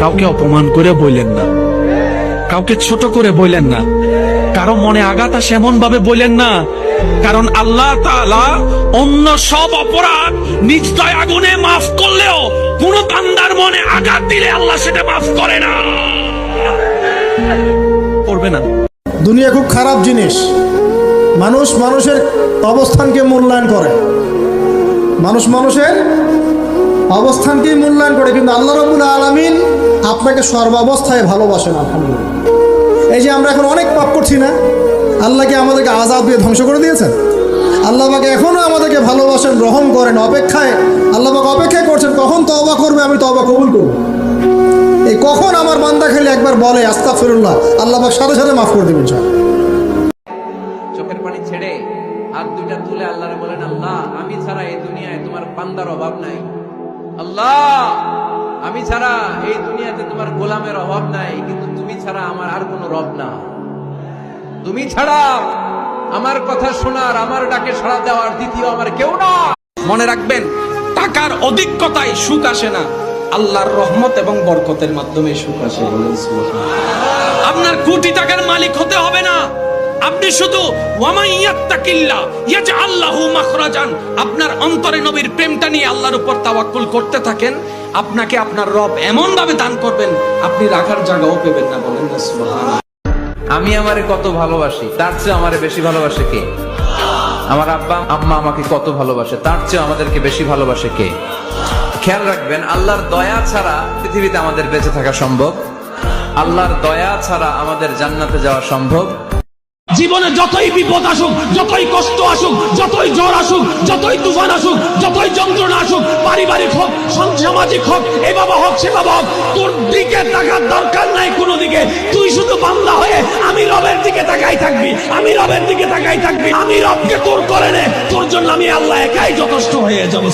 কাউকে অপমান করে বললেন না, কাউকে ছোট করে বললেন না, কারো মনে আঘাত আসে এমন ভাবে বললেন না। কারণ আল্লাহ তাআলা অন্য সব অপরাধ নিজ দয়া গুণে মাফ করলেও কোন বান্দার মনে আঘাত দিলে আল্লাহ সেটা মাফ করে না, করবে না। দুনিয়া খুব খারাপ জিনিস। মানুষ মানুষের অবস্থানকে মূল্যায়ন করে, মানুষ মানুষের অবস্থানকে মূল্যায়ন করে, কিন্তু আল্লাহ রাব্বুল আলামিন আপনাকে সর্বাবস্থায় ভালোবাসেন। আলহামদুলিল্লাহ। এই যে আমরা এখন অনেক পাপ করছি না, আল্লাহ কি আমাদেরকে আযাব দিয়ে ধ্বংস করে দিয়েছেন? আল্লাহ পাক এখনো আমাদেরকে ভালোবাসেন, রহম করেন, অপেক্ষায় আল্লাহ পাক অপেক্ষায় করছেন কখন তওবা করবে, আমি তওবা কবুল করব। এই কখন আমার বান্দা খালি একবার বলে আস্তাগফিরুল্লাহ, আল্লাহ পাক সাথে সাথে মাফ করে দেবেন। চোখের পানি ছেড়ে হাত দুইটা তুলে আল্লাহরে বলেন, আল্লাহ আমি ছাড়া এই দুনিয়ায় তোমার বান্দার অভাব নাই। আল্লাহ আমি ছাড়া এই দুনিয়াতে তোমার গোলামের অভাব নাই, কিন্তু তুমি ছাড়া আমার আর কোনো রব না। তুমি ছাড়া আমার কথা শোনার, আমার ডাকে সাড়া দেওয়ার দ্বিতীয় আমার কেউ না। মনে রাখবেন, টাকার অধিকতায় সুখ আসে না, আল্লাহর রহমত এবং বরকতের মাধ্যমে সুখ আসে। আপনার কোটি টাকার মালিক হতে হবে না, আপনি শুধু ওয়ামাইয়াত্তাকিল্লাহ ইয়াজআল লাহু মাখরাজান, আপনার অন্তরে নবীর প্রেমটা নিয়ে আল্লাহর উপর তাওয়াক্কুল করতে থাকেন, আপনাকে আপনার রব এমন ভাবে দান করবেন আপনি রাখার জায়গাও পাবেন না। বলেন না সুবহানাল্লাহ। আমি আমারে কত ভালোবাসি, তার চেয়ে আমারে বেশি ভালোবাসে কে? আমার আব্বা আম্মা আমাকে কত ভালোবাসে, তার চেয়ে আমাদেরকে বেশি ভালোবাসে কে? খেয়াল রাখবেন, আল্লাহর দয়া ছাড়া পৃথিবীতে আমাদের বেঁচে থাকা সম্ভব, আল্লাহর দয়া ছাড়া আমাদের জান্নাতে যাওয়া সম্ভব। জীবনে যতই বিপদ আসুক, যতই কষ্ট আসুক, যতই জ্বর আসুক, যতই তুফান আসুক, যতই যন্ত্রণা আসুক, পারিবারিক হোক, সামাজিক হোক, এ বাবা হোক সে বাবা হোক, তোর দিকে তাকার দরকার নাই কোনো দিকে। তুই শুধু বান্দা হয়ে আমি রবের দিকে তাকাই থাকবি, আমি রবের দিকে তাকাই থাকবি। আমি রবকে তোর করে নে, তোর জন্য আমি আল্লাহ একাই যথেষ্ট হয়ে যাবো।